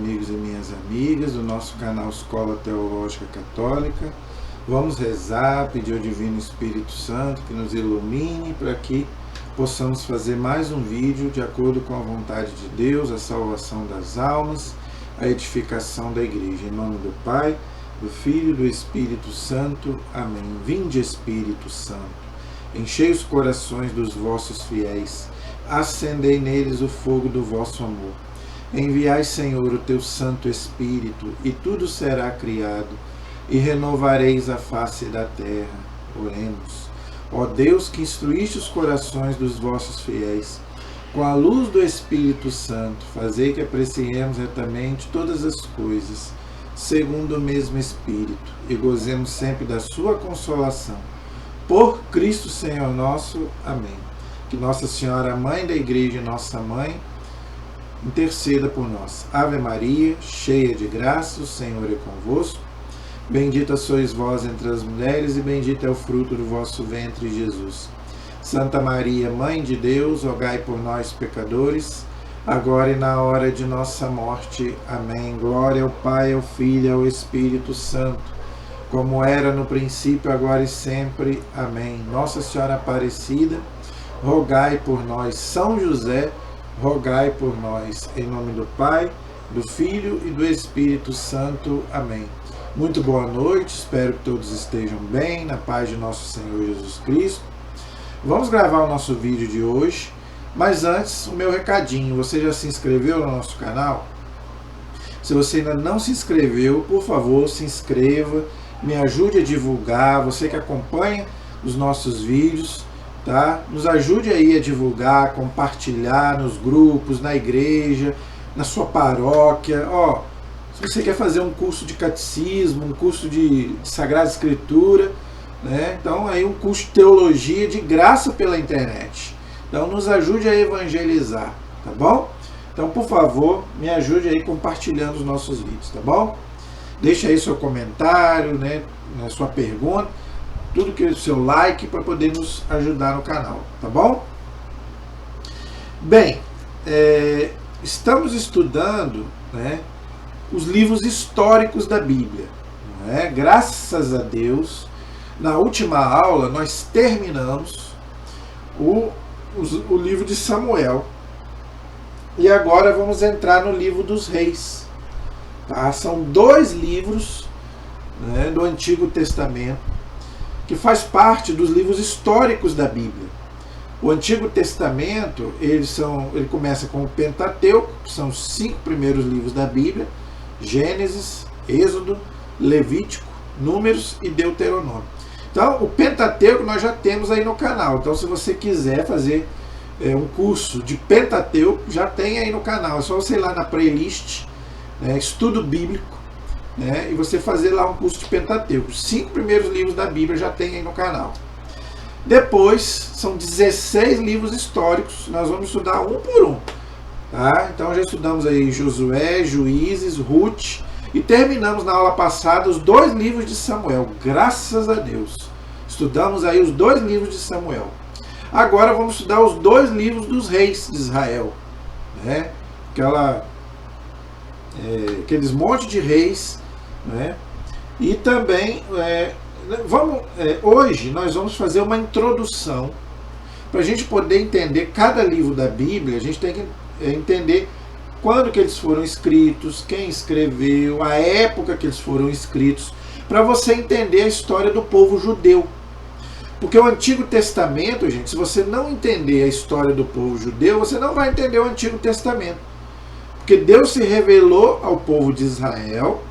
amigos e minhas amigas do nosso canal Escola Teológica Católica. Vamos rezar, pedir ao Divino Espírito Santo que nos ilumine para que possamos fazer mais um vídeo de acordo com a vontade de Deus, a salvação das almas, a edificação da Igreja. Em nome do Pai, do Filho e do Espírito Santo. Amém. Vinde, Espírito Santo, enchei os corações dos vossos fiéis, acendei neles o fogo do vosso amor. Enviai, Senhor, o teu Santo Espírito, e tudo será criado, e renovareis a face da terra. Oremos. Ó Deus, que instruíste os corações dos vossos fiéis, com a luz do Espírito Santo, fazei que apreciemos retamente todas as coisas, segundo o mesmo Espírito, e gozemos sempre da sua consolação. Por Cristo Senhor nosso. Amém. Que Nossa Senhora, Mãe da Igreja, nossa Mãe, interceda por nós. Ave Maria, cheia de graça, o Senhor é convosco. Bendita sois vós entre as mulheres, e bendito é o fruto do vosso ventre, Jesus. Santa Maria, Mãe de Deus, rogai por nós, pecadores, agora e na hora de nossa morte. Amém. Glória ao Pai, ao Filho e ao Espírito Santo, como era no princípio, agora e sempre. Amém. Nossa Senhora Aparecida, rogai por nós. São José, rogai por nós. Em nome do Pai, do Filho e do Espírito Santo. Amém. Muito boa noite, espero que todos estejam bem, na paz de nosso Senhor Jesus Cristo. Vamos gravar o nosso vídeo de hoje, mas antes, o meu recadinho. Você já se inscreveu no nosso canal? Se você ainda não se inscreveu, por favor, se inscreva, me ajude a divulgar. Você que acompanha os nossos vídeos, tá? Nos ajude aí a divulgar, compartilhar nos grupos, na igreja, na sua paróquia. Se você quer fazer um curso de catecismo, um curso de Sagrada Escritura, né? Então aí um curso de teologia de graça pela internet. Então nos ajude a evangelizar, tá bom? Então, por favor, me ajude aí compartilhando os nossos vídeos, tá bom? Deixa aí seu comentário, né? Sua pergunta, tudo que o seu like para poder nos ajudar no canal, tá bom? Bem, estamos estudando, né, os livros históricos da Bíblia, não é? Graças a Deus, na última aula nós terminamos o livro de Samuel e agora vamos entrar no livro dos Reis, tá? São dois livros, né, do Antigo Testamento que faz parte dos livros históricos da Bíblia. O Antigo Testamento, ele começa com o Pentateuco, que são os 5 primeiros livros da Bíblia: Gênesis, Êxodo, Levítico, Números e Deuteronômio. Então, o Pentateuco nós já temos aí no canal. Então, se você quiser fazer um curso de Pentateuco, já tem aí no canal. É só você ir lá na playlist, né, Estudo Bíblico, né, e você fazer lá um curso de Pentateuco. Os 5 primeiros livros da Bíblia já tem aí no canal. Depois, são 16 livros históricos. Nós vamos estudar um por um. Tá? Então já estudamos aí Josué, Juízes, Ruth, e terminamos na aula passada os 2 livros de Samuel. Graças a Deus, estudamos aí os 2 livros de Samuel. Agora vamos estudar os 2 livros dos reis de Israel, né? Aqueles monte de reis, né? E também hoje nós vamos fazer uma introdução para a gente poder entender cada livro da Bíblia. A gente tem que entender quando que eles foram escritos, quem escreveu, a época que eles foram escritos, para você entender a história do povo judeu. Porque o Antigo Testamento, gente, se você não entender a história do povo judeu, você não vai entender o Antigo Testamento. Porque Deus se revelou ao povo de Israel,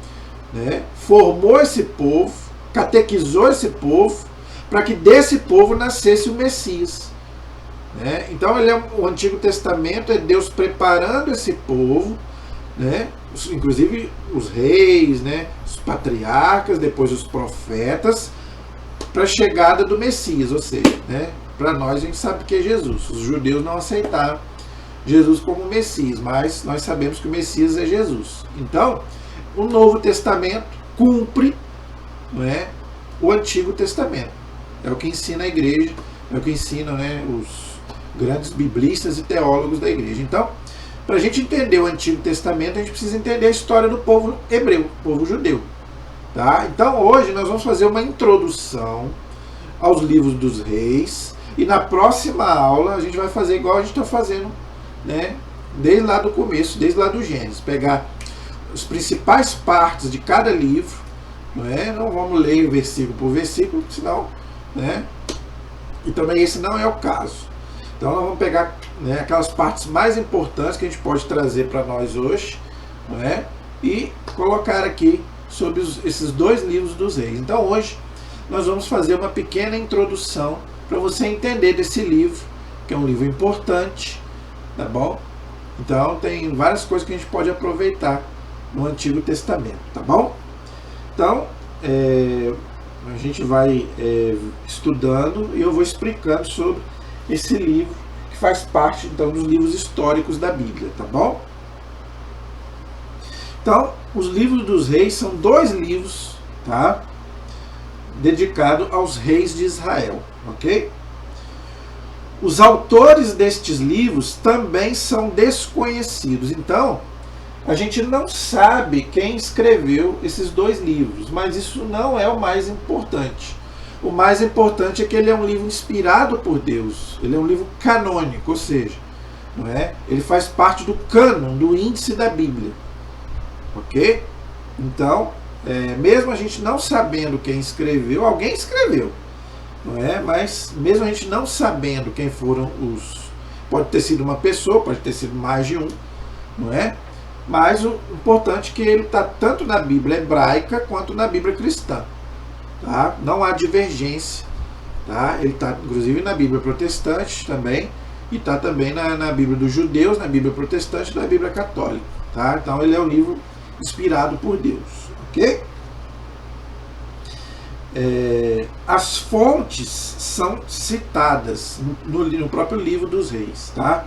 né, formou esse povo, catequizou esse povo, para que desse povo nascesse o Messias. Então o Antigo Testamento é Deus preparando esse povo, né? Inclusive os reis, né? Os patriarcas, depois os profetas, para a chegada do Messias. Ou seja, né? Para nós a gente sabe que é Jesus. Os judeus não aceitaram Jesus como Messias, mas nós sabemos que o Messias é Jesus. Então o Novo Testamento cumpre, não é, o Antigo Testamento. É o que ensina a igreja, é o que ensinam, né, os grandes biblistas e teólogos da igreja. Então, Para a gente entender o Antigo Testamento, a gente precisa entender a história do povo hebreu, povo judeu. Tá? Então hoje nós vamos fazer uma introdução aos livros dos reis, e na próxima aula a gente vai fazer igual a gente está fazendo, né? Desde lá do começo, desde lá do Gênesis, pegar as principais partes de cada livro, não é? Não vamos ler versículo por versículo, senão, né? E também esse não é o caso. Então nós vamos pegar, né, aquelas partes mais importantes que a gente pode trazer para nós hoje, não é? E colocar aqui sobre esses dois livros dos reis. Então hoje nós vamos fazer uma pequena introdução para você entender desse livro, que é um livro importante, tá bom? Então tem várias coisas que a gente pode aproveitar no Antigo Testamento, tá bom? Então a gente vai estudando e eu vou explicando sobre esse livro que faz parte então dos livros históricos da Bíblia, tá bom? Então, os livros dos reis são dois livros, tá? Dedicados aos reis de Israel, ok? Os autores destes livros também são desconhecidos. Então, a gente não sabe quem escreveu esses dois livros, mas isso não é o mais importante. O mais importante é que ele é um livro inspirado por Deus. Ele é um livro canônico, ou seja, não é? Ele faz parte do cânon, do índice da Bíblia. Ok? Então, mesmo a gente não sabendo quem escreveu, alguém escreveu, não é? Mas mesmo a gente não sabendo quem foram pode ter sido uma pessoa, pode ter sido mais de um, não é? Mas o importante é que ele está tanto na Bíblia hebraica quanto na Bíblia cristã, tá? Não há divergência, tá? Ele está inclusive na Bíblia protestante também, e está também na Bíblia dos judeus, na Bíblia protestante e na Bíblia católica, tá? Então ele é um livro inspirado por Deus, ok? As fontes são citadas no próprio livro dos reis, tá?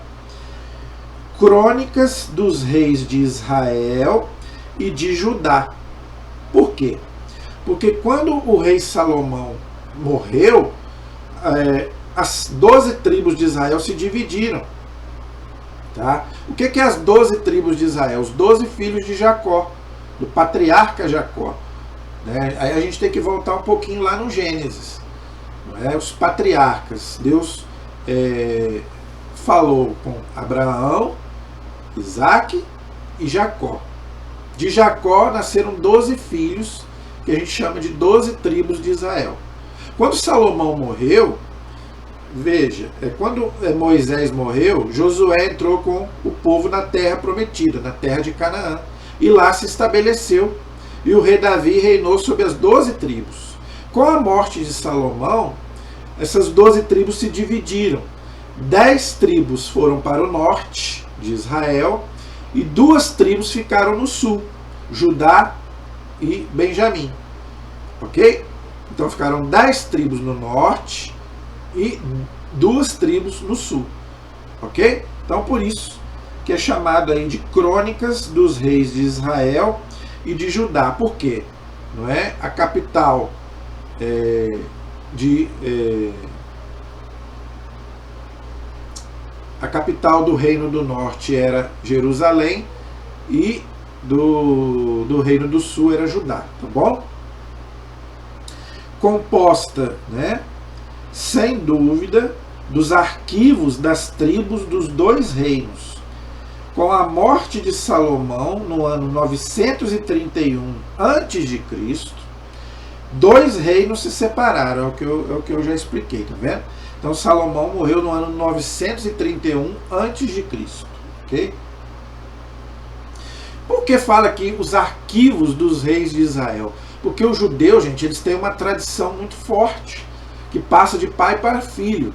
Crônicas dos reis de Israel e de Judá. Por quê? Porque quando o rei Salomão morreu, as 12 tribos de Israel se dividiram. Tá? O que é as 12 tribos de Israel? Os 12 filhos de Jacó, do patriarca Jacó. Né? Aí a gente tem que voltar um pouquinho lá no Gênesis. Não é? Os patriarcas. Deus falou com Abraão, Isaac e Jacó. De Jacó nasceram 12 filhos, que a gente chama de 12 tribos de Israel. Quando Salomão morreu, veja, quando Moisés morreu, Josué entrou com o povo na terra prometida, na terra de Canaã, e lá se estabeleceu, e o rei Davi reinou sobre as 12 tribos. Com a morte de Salomão, essas 12 tribos se dividiram. 10 tribos foram para o norte de Israel, e 2 tribos ficaram no sul, Judá e Benjamim. Ok? Então ficaram 10 tribos no norte e 2 tribos no sul, ok? Então por isso que é chamado aí de Crônicas dos Reis de Israel e de Judá. Por quê? Não é? A capital a capital do Reino do Norte era Jerusalém e do Reino do Sul era Judá, tá bom? Composta, né, sem dúvida, dos arquivos das tribos dos 2 reinos. Com a morte de Salomão no ano 931 a.C., 2 reinos se separaram, é o que eu já expliquei, tá vendo? Então Salomão morreu no ano 931 a.C., ok? Por que fala aqui os arquivos dos reis de Israel? Porque os judeus, gente, eles têm uma tradição muito forte, que passa de pai para filho,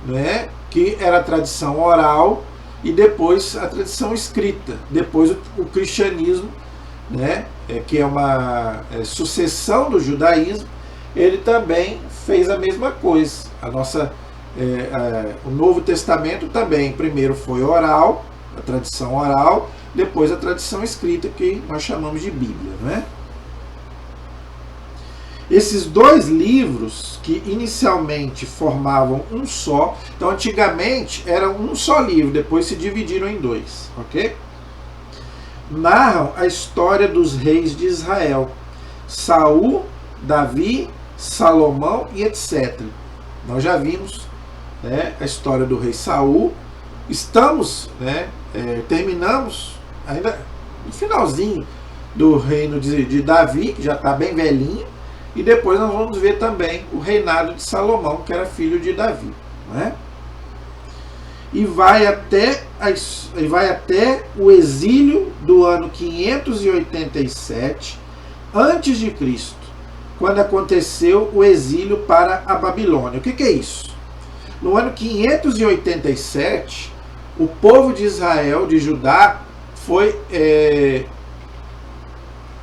né? Que era a tradição oral e depois a tradição escrita. Depois o cristianismo, né? Que é uma sucessão do judaísmo, ele também fez a mesma coisa. O Novo Testamento também, primeiro foi oral, a tradição oral, depois a tradição escrita, que nós chamamos de Bíblia, não é? Esses dois livros, que inicialmente formavam um só, então antigamente era um só livro, depois se dividiram em dois, ok? Narram a história dos reis de Israel, Saul, Davi, Salomão e etc. Nós já vimos, né, a história do rei Saul. Estamos, né, terminamos ainda no finalzinho do reino de Davi, que já está bem velhinho, e depois nós vamos ver também o reinado de Salomão, que era filho de Davi, né? E vai até o exílio do ano 587 antes de Cristo, quando aconteceu o exílio para a Babilônia. O que é isso? No ano 587, o povo de Israel, de Judá, foi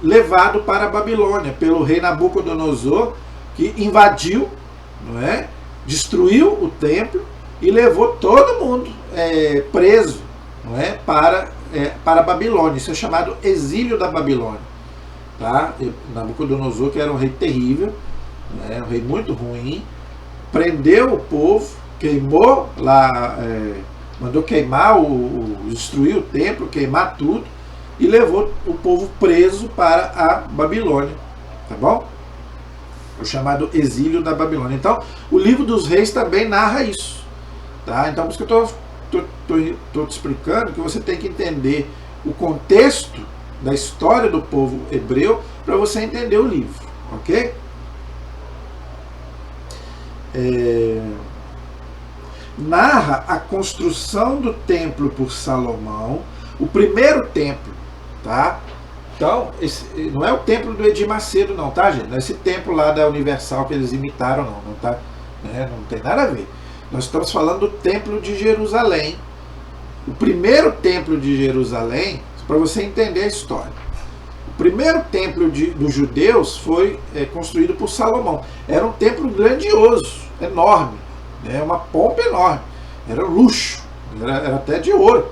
levado para a Babilônia pelo rei Nabucodonosor, que invadiu, não é? Destruiu o templo e levou todo mundo preso, não é? para a Babilônia. Isso é chamado exílio da Babilônia. Tá? Nabucodonosor, que era um rei terrível, né? Um rei muito ruim, prendeu o povo, queimou lá, mandou queimar, destruir o templo, queimar tudo, e levou o povo preso para a Babilônia, tá bom? O chamado exílio da Babilônia. Então, o livro dos reis também narra isso, tá? Então, por isso que eu estou te explicando que você tem que entender o contexto da história do povo hebreu para você entender o livro, ok? Narra a construção do templo por Salomão, o primeiro templo, tá? Então, esse não é o templo do Edir Macedo, não, tá, gente? Não é esse templo lá da Universal que eles imitaram, não tá? Não tem nada a ver. Nós estamos falando do templo de Jerusalém. O primeiro templo de Jerusalém, para você entender a história. O primeiro templo dos judeus foi construído por Salomão. Era um templo grandioso, enorme, né? Uma pompa enorme. Era luxo, era até de ouro.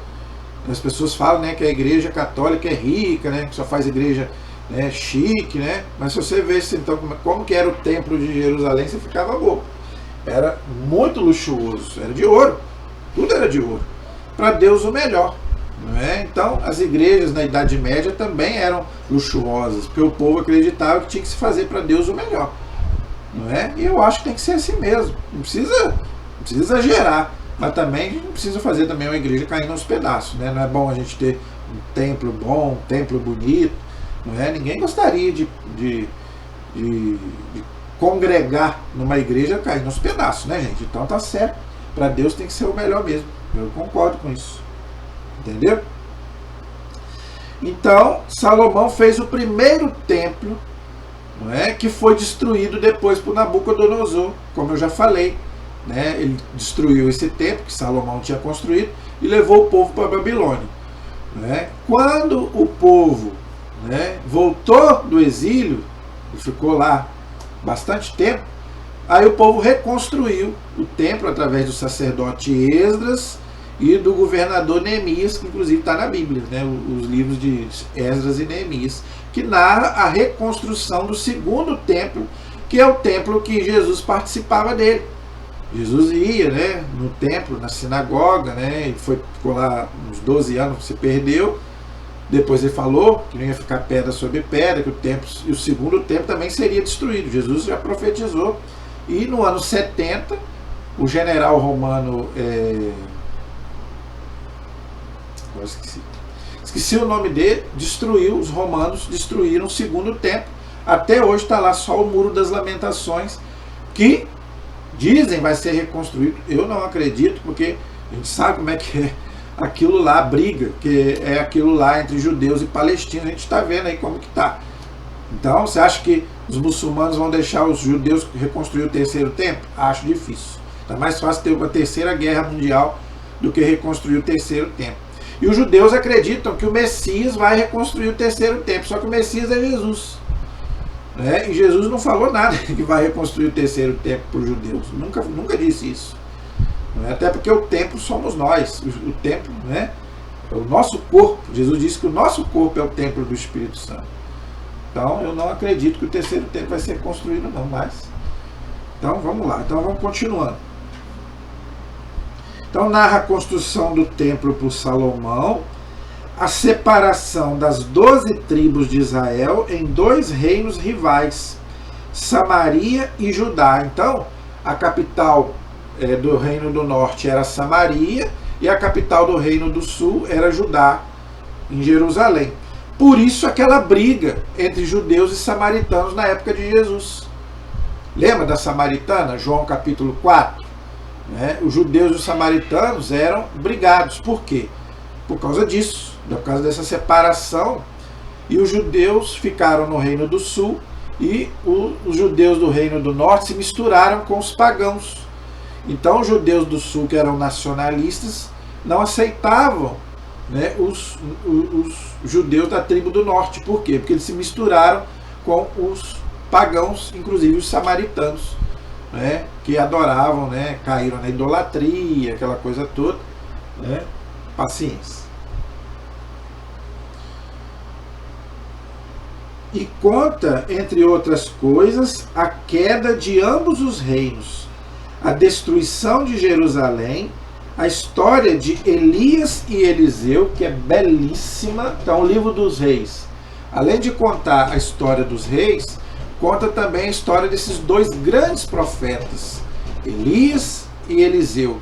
As pessoas falam, né, que a igreja católica é rica, né, que só faz igreja, né, chique, né? Mas se você vê então como que era o templo de Jerusalém, você ficava bobo. Era muito luxuoso, era de ouro, tudo era de ouro. Para Deus o melhor. Não é? Então, as igrejas na Idade Média também eram luxuosas, porque o povo acreditava que tinha que se fazer para Deus o melhor. Não é? E eu acho que tem que ser assim mesmo. Não precisa exagerar, mas também a gente não precisa fazer também uma igreja caindo aos pedaços. Né? Não é bom a gente ter um templo bom, um templo bonito. Não é? Ninguém gostaria de congregar numa igreja caindo aos pedaços, né, gente? Então tá certo. Para Deus tem que ser o melhor mesmo. Eu concordo com isso. Entendeu? Então, Salomão fez o primeiro templo, não é, que foi destruído depois por Nabucodonosor, como eu já falei. Né? Ele destruiu esse templo que Salomão tinha construído e levou o povo para a Babilônia. Né? Quando o povo, né, voltou do exílio, e ficou lá bastante tempo, aí o povo reconstruiu o templo através do sacerdote Esdras e do governador Neemias, que inclusive está na Bíblia, né? Os livros de Esdras e Neemias, que narra a reconstrução do segundo templo, que é o templo que Jesus participava dele. Jesus ia, né, no templo, na sinagoga, né, ele ficou lá uns 12 anos, se perdeu. Depois ele falou que não ia ficar pedra sobre pedra, que o templo, e o segundo templo também seria destruído. Jesus já profetizou. E no ano 70, o general romano... esqueci o nome dele, os romanos destruíram o segundo templo. Até hoje está lá só o Muro das Lamentações, que dizem vai ser reconstruído. Eu não acredito, porque a gente sabe como é que é aquilo lá, a briga, que é aquilo lá entre judeus e palestinos. A gente está vendo aí como que está. Então, você acha que os muçulmanos vão deixar os judeus reconstruir o terceiro templo? Acho difícil. Está mais fácil ter uma terceira guerra mundial do que reconstruir o terceiro templo. E os judeus acreditam que o Messias vai reconstruir o terceiro templo, só que o Messias é Jesus. Né? E Jesus não falou nada que vai reconstruir o terceiro templo para os judeus. Nunca disse isso. Até porque o templo somos nós. O templo, né, é o nosso corpo. Jesus disse que o nosso corpo é o templo do Espírito Santo. Então eu não acredito que o terceiro templo vai ser construído não, mas... Então vamos lá, então vamos continuando. Então narra a construção do templo por Salomão, a separação das 12 tribos de Israel em 2 reinos rivais, Samaria e Judá. Então a capital do reino do norte era Samaria e a capital do reino do sul era Judá, em Jerusalém. Por isso aquela briga entre judeus e samaritanos na época de Jesus. Lembra da samaritana? João capítulo 4. Os judeus e os samaritanos eram brigados. Por quê? Por causa disso, por causa dessa separação. E os judeus ficaram no reino do sul e os judeus do reino do norte se misturaram com os pagãos. Então os judeus do sul, que eram nacionalistas, não aceitavam os judeus da tribo do norte. Por quê? Porque eles se misturaram com os pagãos, inclusive os samaritanos, que adoravam, caíram na idolatria, aquela coisa toda. Paciência. E conta, entre outras coisas, a queda de ambos os reinos, a destruição de Jerusalém, a história de Elias e Eliseu, que é belíssima. Então, o livro dos reis, além de contar a história dos reis, conta também a história desses 2 grandes profetas, Elias e Eliseu,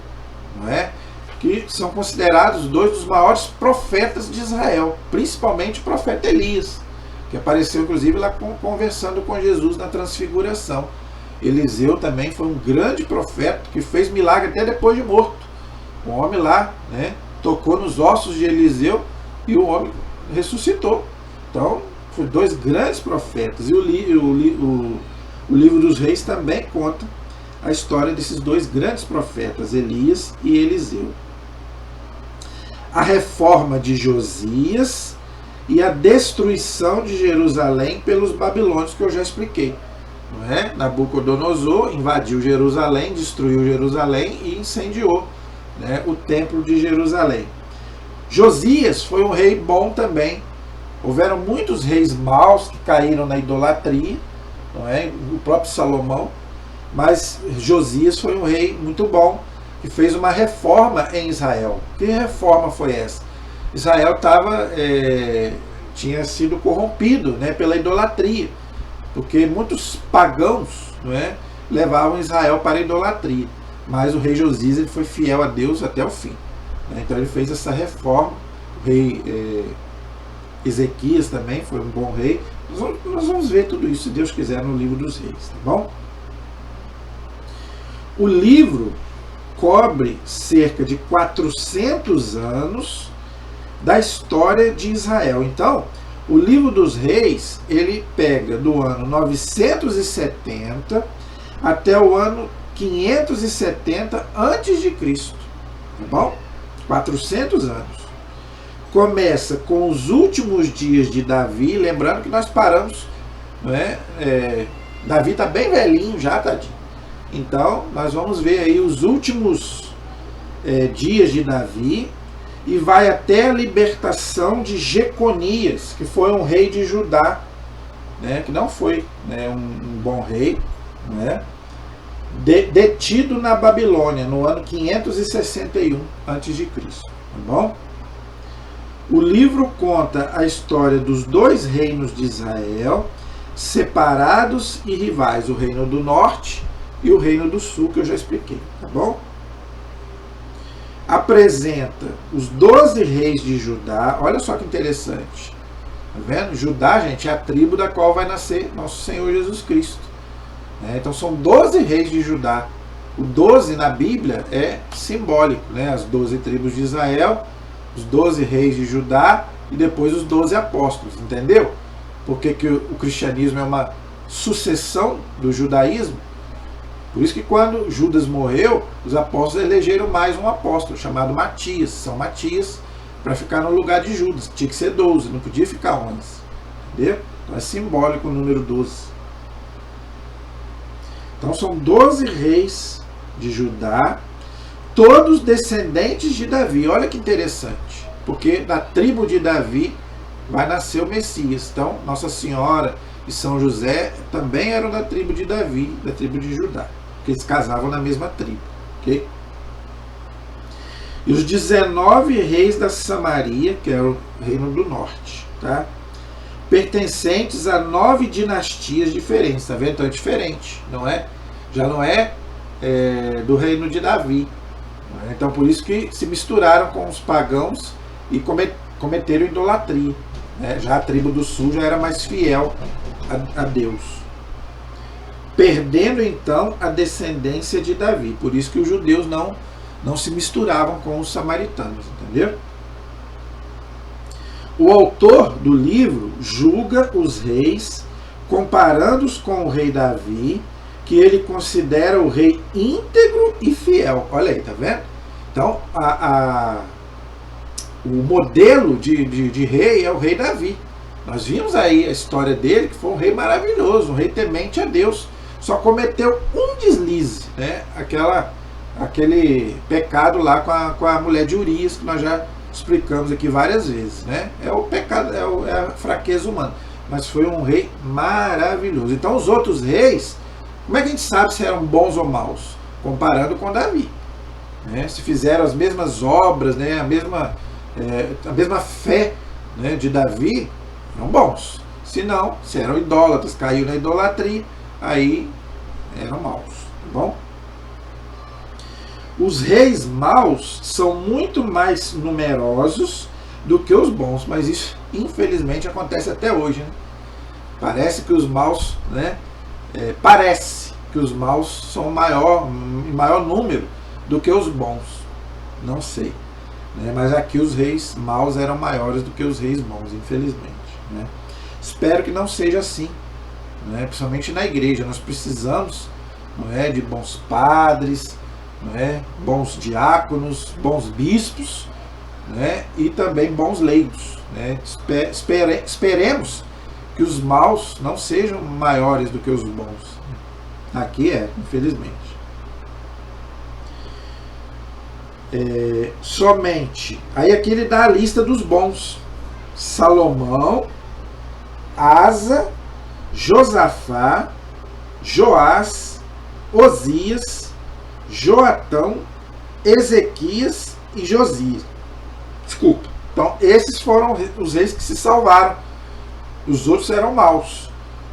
que são considerados 2 dos maiores profetas de Israel, principalmente o profeta Elias, que apareceu inclusive lá conversando com Jesus na transfiguração. Eliseu também foi um grande profeta que fez milagre até depois de morto. O homem lá tocou nos ossos de Eliseu e o homem ressuscitou. Então, foram 2 grandes profetas. E o livro dos reis também conta a história desses 2 grandes profetas, Elias e Eliseu. A reforma de Josias e a destruição de Jerusalém pelos babilônios, que eu já expliquei. Nabucodonosor invadiu Jerusalém, destruiu Jerusalém e incendiou o templo de Jerusalém. Josias foi um rei bom também. Houveram muitos reis maus que caíram na idolatria, o próprio Salomão, mas Josias foi um rei muito bom, que fez uma reforma em Israel. Que reforma foi essa? Israel tinha sido corrompido pela idolatria, porque muitos pagãos levavam Israel para a idolatria, mas o rei Josias ele foi fiel a Deus até o fim. Então ele fez essa reforma. O rei Ezequias também foi um bom rei. Nós vamos ver tudo isso, se Deus quiser, no livro dos reis, tá bom? O livro cobre cerca de 400 anos da história de Israel. Então, o livro dos reis, ele pega do ano 970 até o ano 570 antes de Cristo, tá bom? 400 anos. Começa com os últimos dias de Davi, lembrando que nós paramos, Davi está bem velhinho já, tadinho. Então, nós vamos ver aí os últimos dias de Davi, e vai até a libertação de Jeconias, que foi um rei de Judá, que não foi um bom rei, detido na Babilônia, no ano 561 a.C., tá bom? O livro conta a história dos 2 reinos de Israel, separados e rivais, o reino do norte e o reino do sul, que eu já expliquei, tá bom? Apresenta os 12 reis de Judá. Olha só que interessante, tá vendo? Judá, gente, é a tribo da qual vai nascer nosso Senhor Jesus Cristo. Então são 12 reis de Judá. O 12 na Bíblia é simbólico, as 12 tribos de Israel, os 12 reis de Judá e depois os 12 apóstolos, entendeu? Porque que o cristianismo é uma sucessão do judaísmo. Por isso que quando Judas morreu, os apóstolos elegeram mais um apóstolo, chamado Matias, São Matias, para ficar no lugar de Judas. Tinha que ser 12, não podia ficar 11. Entendeu? Então é simbólico o número 12. Então são 12 reis de Judá, todos descendentes de Davi. Olha que interessante, porque da tribo de Davi vai nascer o Messias. Então, Nossa Senhora e São José também eram da tribo de Davi, da tribo de Judá, porque eles casavam na mesma tribo. Ok? E os 19 reis da Samaria, que era o reino do norte, tá? Pertencentes a 9 dinastias diferentes, tá vendo? Então é diferente, não é? Já não é, do reino de Davi. Então por isso que se misturaram com os pagãos e cometeram idolatria. Já a tribo do sul já era mais fiel a Deus. Perdendo então a descendência de Davi. Por isso que os judeus não se misturavam com os samaritanos, entendeu? O autor do livro julga os reis, comparando-os com o rei Davi, que ele considera o rei íntegro e fiel. Olha aí, tá vendo? Então, o modelo de rei é o rei Davi. Nós vimos aí a história dele, que foi um rei maravilhoso, um rei temente a Deus. Só cometeu um deslize, né? Aquele pecado lá com a mulher de Urias, que nós já explicamos aqui várias vezes, né? É o pecado, é a fraqueza humana. Mas foi um rei maravilhoso. Então os outros reis, como é que a gente sabe se eram bons ou maus? Comparando com Davi, né? Se fizeram as mesmas obras, né? a mesma fé, né, de Davi, eram bons. Se não, se eram idólatras, caiu na idolatria, aí eram maus, tá bom? Os reis maus são muito mais numerosos do que os bons, mas isso infelizmente acontece até hoje, né? Parece que os maus, né? Parece que os maus são em maior número do que os bons. Não sei, né? Mas aqui os reis maus eram maiores do que os reis bons, infelizmente, né? Espero que não seja assim, né? Principalmente na igreja. Nós precisamos, não é, de bons padres, né, bons diáconos, bons bispos, né, e também bons leigos, né? Esperemos que os maus não sejam maiores do que os bons. Aqui infelizmente. Somente. Aí aqui ele dá a lista dos bons: Salomão, Asa, Josafá, Joás, Osias, Joatão, Ezequias e Josias. Desculpa. Então, esses foram os reis que se salvaram. Os outros eram maus.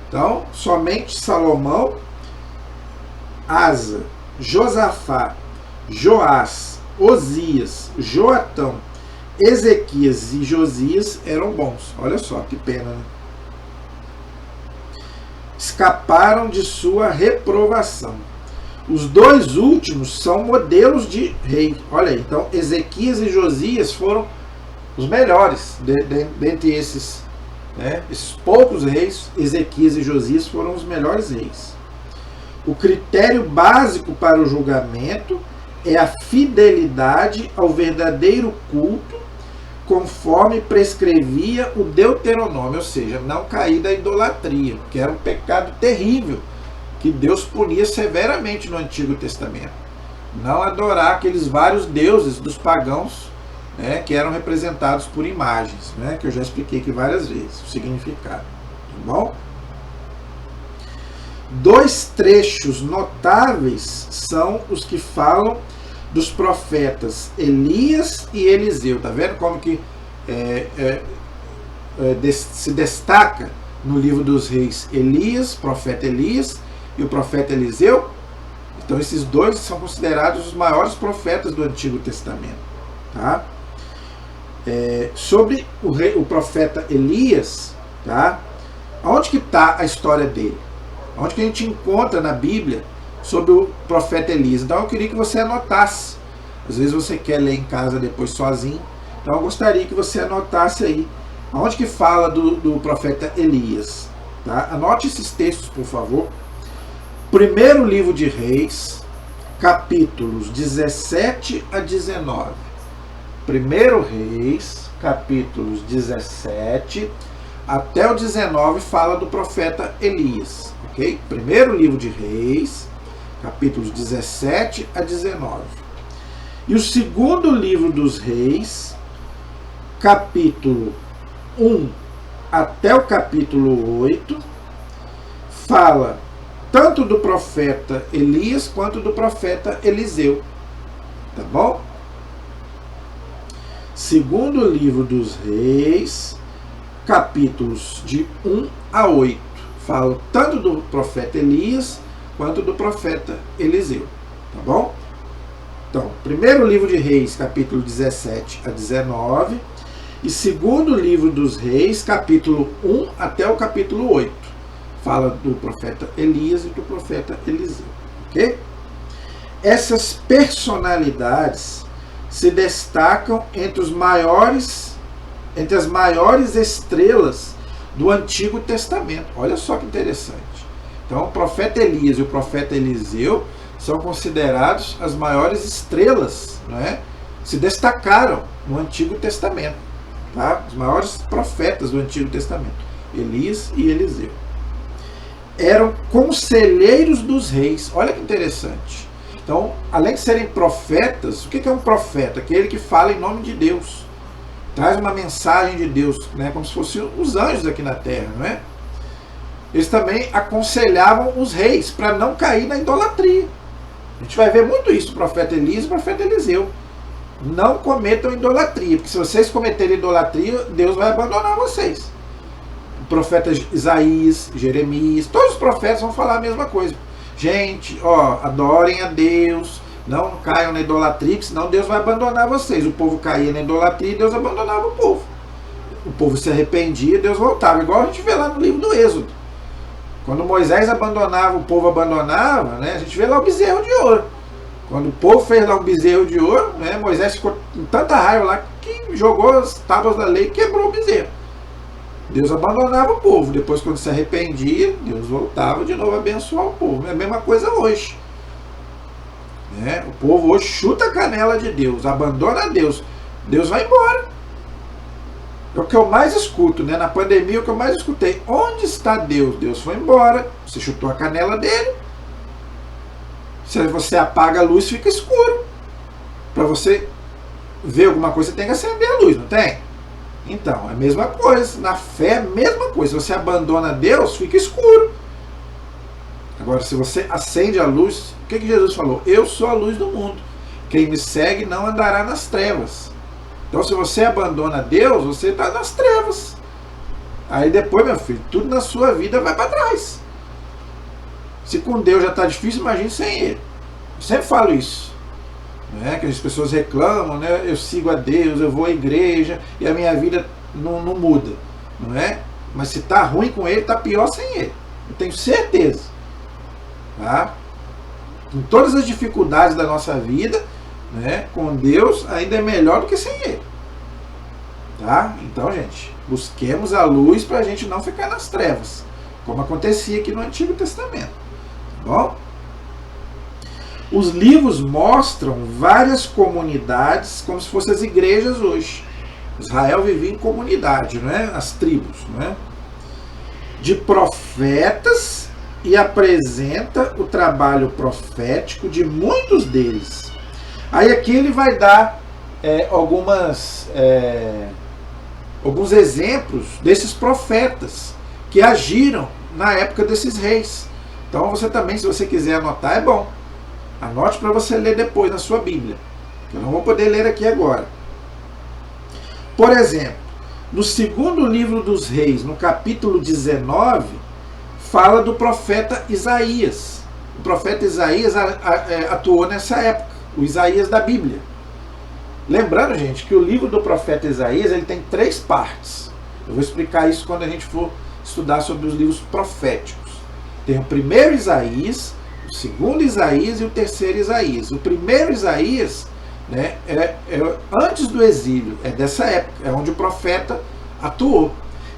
Então, somente Salomão, Asa, Josafá, Joás, Osias, Joatão, Ezequias e Josias eram bons. Olha só, que pena, né? Escaparam de sua reprovação. Os dois últimos são modelos de rei. Olha aí, então Ezequias e Josias foram os melhores dentre esses, né? Esses poucos reis. Ezequias e Josias foram os melhores reis. O critério básico para o julgamento é a fidelidade ao verdadeiro culto, conforme prescrevia o Deuteronômio, ou seja, não cair da idolatria, que era um pecado terrível, que Deus punia severamente no Antigo Testamento. Não adorar aqueles vários deuses dos pagãos, né, que eram representados por imagens, né, que eu já expliquei aqui várias vezes o significado. Tá bom? Dois trechos notáveis são os que falam dos profetas Elias e Eliseu. Tá vendo como que se destaca no livro dos reis Elias, profeta Elias, e o profeta Eliseu? Então esses dois são considerados os maiores profetas do Antigo Testamento, tá? Sobre o profeta Elias, tá? Onde que está a história dele? Onde que a gente encontra na Bíblia sobre o profeta Elias? Então eu queria que você anotasse. Às vezes você quer ler em casa depois sozinho, então eu gostaria que você anotasse aí onde que fala do profeta Elias, tá? Anote esses textos, por favor. Primeiro livro de Reis, capítulos 17 a 19. Primeiro Reis, capítulos 17 até o 19 fala do profeta Elias, ok? Primeiro livro de Reis, capítulos 17 a 19. E o segundo livro dos Reis, capítulo 1 até o capítulo 8 fala tanto do profeta Elias quanto do profeta Eliseu. Tá bom? Segundo livro dos Reis, capítulos de 1 a 8, fala tanto do profeta Elias quanto do profeta Eliseu. Tá bom? Então, primeiro livro de Reis, capítulo 17 a 19, e segundo livro dos Reis, capítulo 1 até o capítulo 8, fala do profeta Elias e do profeta Eliseu. Ok? Essas personalidades se destacam entre as maiores estrelas do Antigo Testamento. Olha só que interessante. Então, o profeta Elias e o profeta Eliseu são considerados as maiores estrelas, não é? Se destacaram no Antigo Testamento, tá? Os maiores profetas do Antigo Testamento, Elias e Eliseu. Eram conselheiros dos reis. Olha que interessante. Então, além de serem profetas, o que é um profeta? Aquele que fala em nome de Deus, traz uma mensagem de Deus, né? Como se fossem os anjos aqui na terra, não é? Eles também aconselhavam os reis para não cair na idolatria. A gente vai ver muito isso, o profeta Elias e o profeta Eliseu. Não cometam idolatria, porque se vocês cometerem idolatria, Deus vai abandonar vocês. O profeta Isaías, Jeremias, todos os profetas vão falar a mesma coisa. Gente, adorem a Deus, não caiam na idolatria, senão Deus vai abandonar vocês. O povo caía na idolatria e Deus abandonava o povo. O povo se arrependia, Deus voltava, igual a gente vê lá no livro do Êxodo. Quando Moisés abandonava, o povo abandonava, né? A gente vê lá o bezerro de ouro. Quando o povo fez lá um bezerro de ouro, né? Moisés ficou com tanta raiva lá que jogou as tábuas da lei e quebrou o bezerro. Deus abandonava o povo. Depois, quando se arrependia, Deus voltava de novo a abençoar o povo. É a mesma coisa hoje, né? O povo hoje chuta a canela de Deus, abandona Deus, Deus vai embora. É o que eu mais escuto, né? Na pandemia, o que eu mais escutei: onde está Deus? Deus foi embora, você chutou a canela dele. Se você apaga a luz, fica escuro. Para você ver alguma coisa, você tem que acender a luz, não tem? Então, é a mesma coisa. Na fé, é a mesma coisa. Se você abandona Deus, fica escuro. Agora, se você acende a luz, o que Jesus falou? Eu sou a luz do mundo. Quem me segue não andará nas trevas. Então, se você abandona Deus, você está nas trevas. Aí depois, meu filho, tudo na sua vida vai para trás. Se com Deus já está difícil, imagine sem Ele. Eu sempre falo isso, né? Que as pessoas reclamam, né? Eu sigo a Deus, eu vou à igreja e a minha vida não muda, não é? Mas se está ruim com Ele, está pior sem Ele. Eu tenho certeza. Tá? Em todas as dificuldades da nossa vida, né, com Deus ainda é melhor do que sem Ele. Tá? Então, gente, busquemos a luz para a gente não ficar nas trevas, como acontecia aqui no Antigo Testamento. Tá bom? Os livros mostram várias comunidades como se fossem as igrejas hoje. Israel vivia em comunidade, né? As tribos, né? De profetas, e apresenta o trabalho profético de muitos deles. Aí aqui ele vai dar alguns exemplos desses profetas que agiram na época desses reis. Então você também, se você quiser anotar, é bom. Anote para você ler depois na sua Bíblia. Eu não vou poder ler aqui agora. Por exemplo, no segundo livro dos Reis, no capítulo 19, fala do profeta Isaías. O profeta Isaías atuou nessa época, o Isaías da Bíblia. Lembrando, gente, que o livro do profeta Isaías ele tem 3 partes. Eu vou explicar isso quando a gente for estudar sobre os livros proféticos. Tem o primeiro Isaías, o segundo Isaías e o terceiro Isaías. O primeiro Isaías, né, é antes do exílio, é dessa época, é onde o profeta atuou.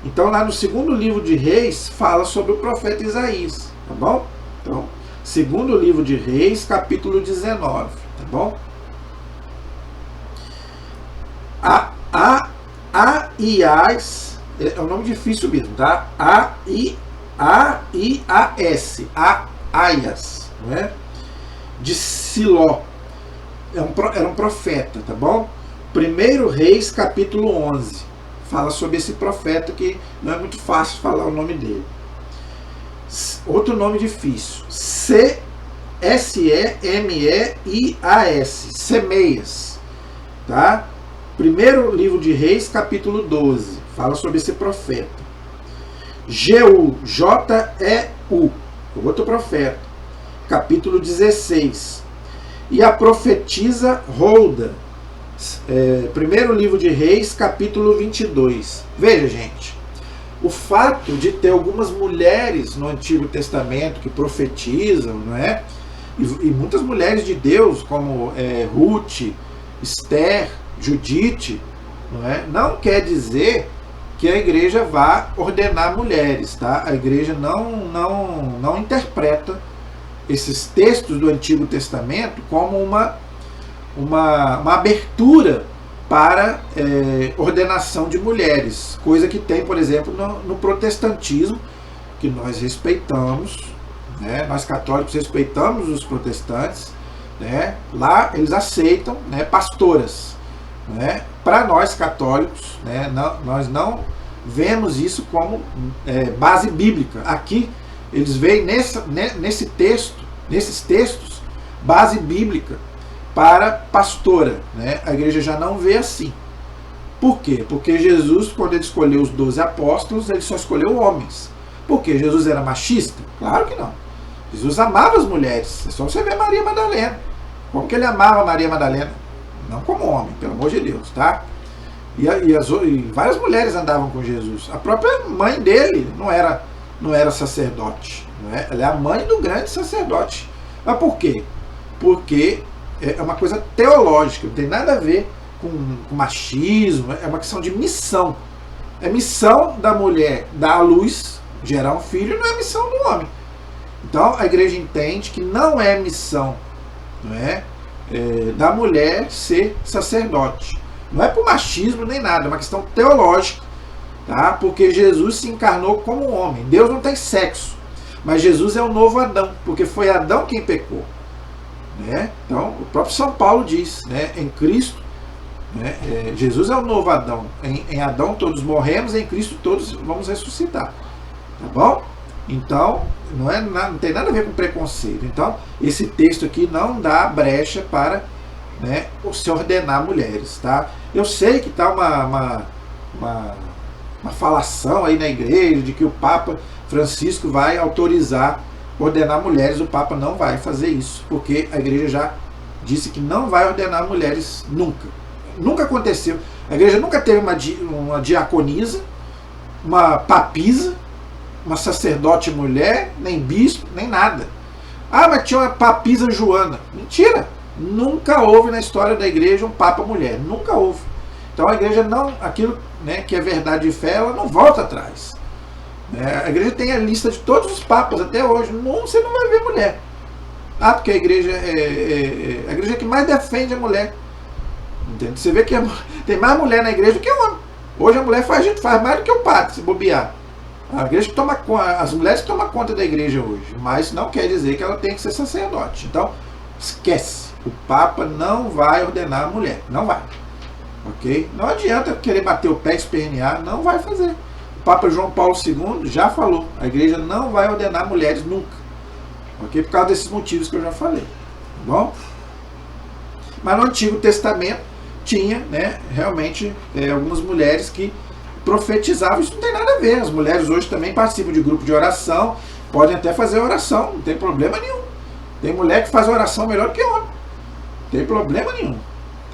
Então lá no segundo livro de Reis fala sobre o profeta Isaías, tá bom? Então, segundo livro de Reis, capítulo 19, tá bom? Aias, é um nome difícil mesmo, tá? Aias, Aias, não é? De Siló, era um profeta, tá bom? Primeiro Reis, capítulo 11, fala sobre esse profeta que não é muito fácil falar o nome dele. Outro nome difícil, S-E-M-E-I-A-S, Semeias, tá? Primeiro livro de Reis, capítulo 12, fala sobre esse profeta. Jeú, J-E-U, outro profeta, capítulo 16. E a profetisa Rolda, primeiro livro de Reis, capítulo 22. Veja, gente, o fato de ter algumas mulheres no Antigo Testamento que profetizam, não é? E muitas mulheres de Deus, como Ruth, Esther, Judite, não é? Não quer dizer que a igreja vá ordenar mulheres, tá? A igreja não interpreta esses textos do Antigo Testamento como uma abertura para ordenação de mulheres, coisa que tem, por exemplo, no protestantismo, que nós respeitamos, né? Nós católicos respeitamos os protestantes, né? Lá eles aceitam, né, pastoras, né? Para nós católicos, né, nós não vemos isso como base bíblica. Aqui eles veem nesses textos, base bíblica para pastora, né? A igreja já não vê assim. Por quê? Porque Jesus, quando ele escolheu os 12 apóstolos, ele só escolheu homens. Por quê? Jesus era machista? Claro que não. Jesus amava as mulheres. É só você ver Maria Madalena. Como que ele amava Maria Madalena? Não como homem, pelo amor de Deus, tá? E várias mulheres andavam com Jesus. A própria mãe dele não era sacerdote. Não é? Ela é a mãe do grande sacerdote. Mas por quê? Porque é uma coisa teológica, não tem nada a ver com machismo, é uma questão de missão. É missão da mulher dar à luz, gerar um filho, não é missão do homem. Então a igreja entende que não é missão, não é, da mulher ser sacerdote. Não é por machismo nem nada, é uma questão teológica, tá? Porque Jesus se encarnou como homem. Deus não tem sexo, mas Jesus é o novo Adão, porque foi Adão quem pecou, né? Então o próprio São Paulo diz, né, em Cristo, né, Jesus é o novo Adão. Em Adão todos morremos, em Cristo todos vamos ressuscitar, tá bom? Então não tem nada a ver com preconceito. Então esse texto aqui não dá brecha para, né, se ordenar mulheres, tá? Eu sei que está uma falação aí na igreja de que o Papa Francisco vai autorizar ordenar mulheres. O Papa não vai fazer isso, porque a igreja já disse que não vai ordenar mulheres nunca. Nunca aconteceu. A igreja nunca teve uma diaconisa, uma papisa, uma sacerdote mulher, nem bispo, nem nada. Ah, mas tinha uma papisa Joana. Mentira! Nunca houve na história da igreja um papa mulher. Nunca houve. Então a igreja não, aquilo, né, que é verdade de fé, ela não volta atrás. A igreja tem a lista de todos os papas até hoje. Você não vai ver mulher. Ah, porque a igreja é a igreja que mais defende a mulher. Entende? Você vê que tem mais mulher na igreja do que homem. Hoje a mulher faz mais do que o padre, se bobear. A igreja as mulheres que tomam conta da igreja hoje. Mas não quer dizer que ela tem que ser sacerdote. Então, esquece. O Papa não vai ordenar a mulher. Não vai. Ok? Não adianta querer bater o pé e espernear. Não vai fazer. O Papa João Paulo II já falou. A igreja não vai ordenar mulheres nunca. Ok? Por causa desses motivos que eu já falei. Tá bom? Mas no Antigo Testamento tinha, né, realmente algumas mulheres que profetizavam. Isso não tem nada a ver. As mulheres hoje também participam de grupo de oração. Podem até fazer oração. Não tem problema nenhum. Tem mulher que faz oração melhor que homem. Não tem problema nenhum.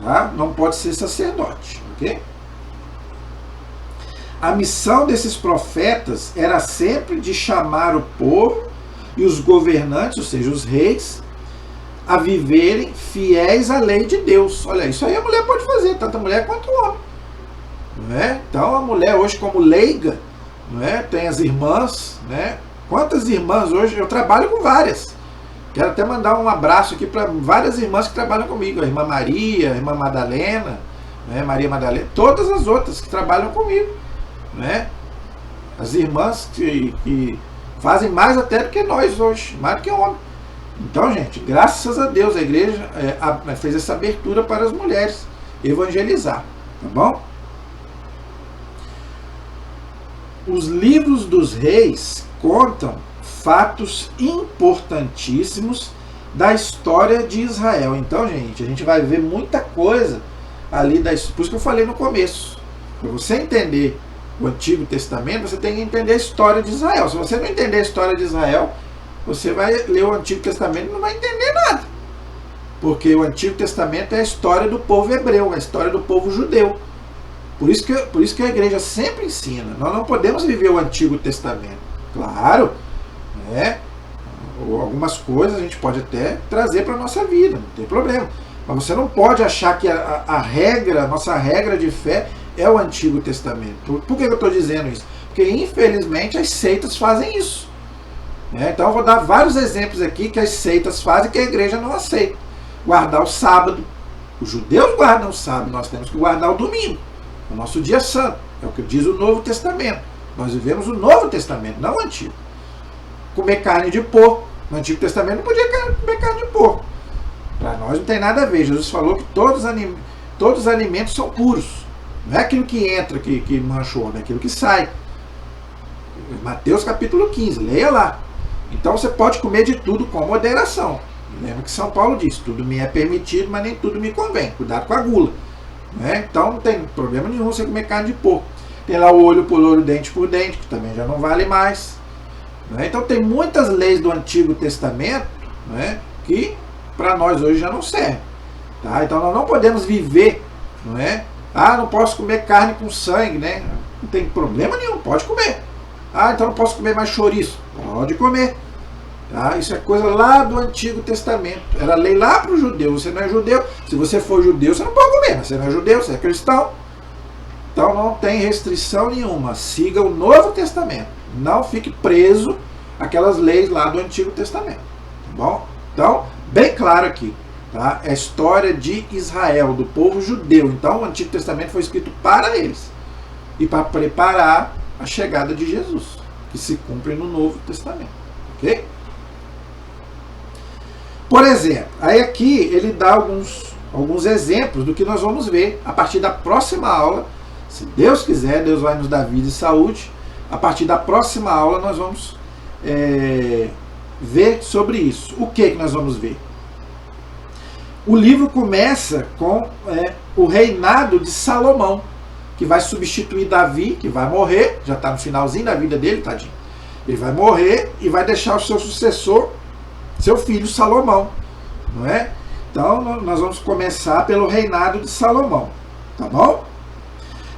Tá? Não pode ser sacerdote. Ok? A missão desses profetas era sempre de chamar o povo e os governantes, ou seja, os reis, a viverem fiéis à lei de Deus. Olha, isso aí a mulher pode fazer, tanto a mulher quanto o homem. Não é? Então a mulher hoje, como leiga, não é? Tem as irmãs, né? Quantas irmãs hoje? Eu trabalho com várias. Quero até mandar um abraço aqui para várias irmãs que trabalham comigo. A irmã Maria, a irmã Madalena, né? Maria Madalena, todas as outras que trabalham comigo. Né? As irmãs que fazem mais até do que nós hoje, mais do que homem. Então, gente, graças a Deus a igreja fez essa abertura para as mulheres evangelizar. Tá bom? os livros dos reis contam fatos importantíssimos da história de Israel. Então, gente, a gente vai ver muita coisa ali, por isso que eu falei no começo. Para você entender o Antigo Testamento, você tem que entender a história de Israel. Se você não entender a história de Israel, você vai ler o Antigo Testamento e não vai entender nada. Porque o Antigo Testamento é a história do povo hebreu, a história do povo judeu. Por isso que a igreja sempre ensina. Nós não podemos viver o Antigo Testamento. Claro, né? Algumas coisas a gente pode até trazer para a nossa vida, não tem problema. Mas você não pode achar que a nossa regra de fé é o Antigo Testamento. Por que eu estou dizendo isso? Porque infelizmente as seitas fazem isso. Então eu vou dar vários exemplos aqui que as seitas fazem que a igreja não aceita. Guardar o sábado. Os judeus guardam o sábado, nós temos que guardar o domingo. O nosso dia santo. É o que diz o Novo Testamento. Nós vivemos o Novo Testamento, não o Antigo. Comer carne de porco. No Antigo Testamento não podia comer carne de porco. Para nós não tem nada a ver. Jesus falou que todos os alimentos são puros. Não é aquilo que entra que mancha o homem, é aquilo que sai. Mateus capítulo 15, leia lá. Então você pode comer de tudo com moderação. Lembra que São Paulo diz, tudo me é permitido, mas nem tudo me convém. Cuidado com a gula. Então não tem problema nenhum você comer carne de porco. Tem lá o olho por olho, dente por dente, que também já não vale mais. Então tem muitas leis do Antigo Testamento que para nós hoje já não servem. Então nós não podemos viver, não posso comer carne com sangue, não tem problema nenhum, pode comer. Então não posso comer mais chouriço, pode comer. Isso é coisa lá do Antigo Testamento. Era lei lá para o judeu. Você não é judeu. Se você for judeu, você não pode comer. Mas você não é judeu, você é cristão. Então não tem restrição nenhuma. Siga o Novo Testamento. Não fique preso àquelas leis lá do Antigo Testamento. Tá bom? Então, bem claro aqui. É a história de Israel, do povo judeu. Então o Antigo Testamento foi escrito para eles. E para preparar a chegada de Jesus. Que se cumpre no Novo Testamento. Ok? Por exemplo, aí aqui ele dá alguns exemplos do que nós vamos ver a partir da próxima aula. Se Deus quiser, Deus vai nos dar vida e saúde. A partir da próxima aula nós vamos ver sobre isso. O que nós vamos ver? O livro começa com o reinado de Salomão, que vai substituir Davi, que vai morrer, já está no finalzinho da vida dele, tadinho. Ele vai morrer e vai deixar o seu sucessor, seu filho Salomão, não é? Então nós vamos começar pelo reinado de Salomão, tá bom?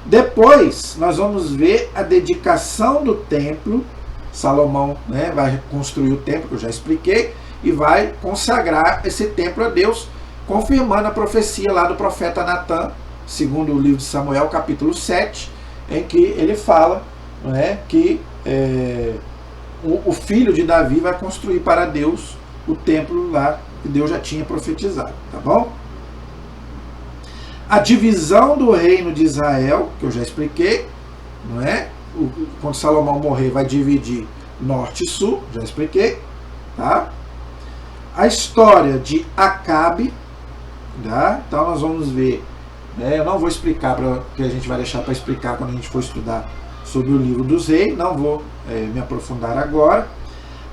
Depois nós vamos ver a dedicação do templo. Salomão vai construir o templo, que eu já expliquei, e vai consagrar esse templo a Deus, confirmando a profecia lá do profeta Natã, segundo o livro de Samuel, capítulo 7, em que ele fala que o filho de Davi vai construir para Deus o templo lá que Deus já tinha profetizado, tá bom? A divisão do reino de Israel, que eu já expliquei, quando Salomão morrer vai dividir norte e sul, já expliquei, tá? A história de Acabe, tá? Então nós vamos ver, eu não vou explicar, porque a gente vai deixar para explicar quando a gente for estudar sobre o livro dos reis, não vou me aprofundar agora.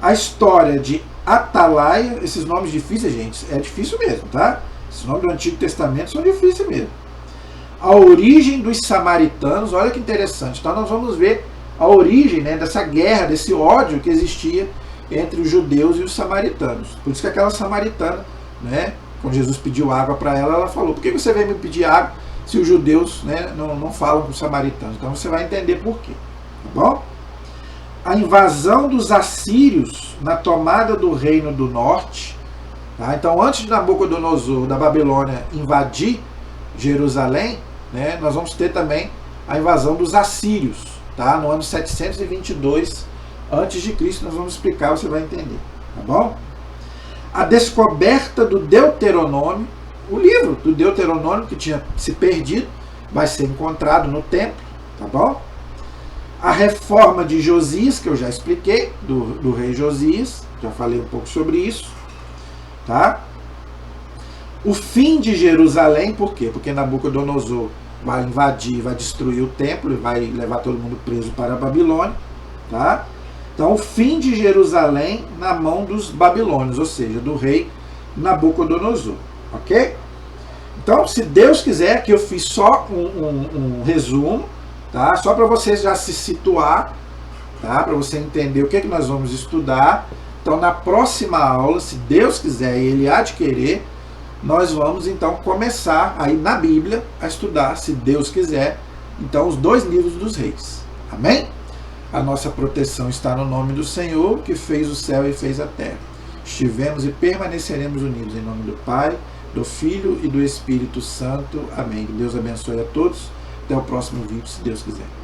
A história de Atalaia, esses nomes difíceis, gente, é difícil mesmo, tá? Esses nomes do Antigo Testamento são difíceis mesmo. A origem dos samaritanos, olha que interessante. Então nós vamos ver a origem dessa guerra, desse ódio que existia entre os judeus e os samaritanos. Por isso que aquela samaritana, quando Jesus pediu água para ela, ela falou, por que você veio me pedir água se os judeus não falam com os samaritanos? Então você vai entender por quê, tá bom? A invasão dos assírios na tomada do reino do norte. Tá? Então, antes de Nabucodonosor, da Babilônia, invadir Jerusalém, nós vamos ter também a invasão dos assírios. Tá? No ano 722 a.C., nós vamos explicar, você vai entender. Tá bom? A descoberta do Deuteronômio, o livro do Deuteronômio, que tinha se perdido, vai ser encontrado no templo. Tá bom? A reforma de Josias, que eu já expliquei, do rei Josias, já falei um pouco sobre isso. Tá? O fim de Jerusalém, por quê? Porque Nabucodonosor vai invadir, vai destruir o templo e vai levar todo mundo preso para a Babilônia, tá? Então, o fim de Jerusalém na mão dos babilônios, ou seja, do rei Nabucodonosor, ok? Então, se Deus quiser, aqui eu fiz só um resumo, tá? Só para você já se situar, tá? Para você entender o que nós vamos estudar. Então, na próxima aula, se Deus quiser e Ele há de querer, nós vamos então começar aí na Bíblia a estudar, se Deus quiser, então os 2 livros dos reis. Amém? A nossa proteção está no nome do Senhor, que fez o céu e fez a terra. Estivemos e permaneceremos unidos em nome do Pai, do Filho e do Espírito Santo. Amém. Que Deus abençoe a todos. Até o próximo vídeo, se Deus quiser.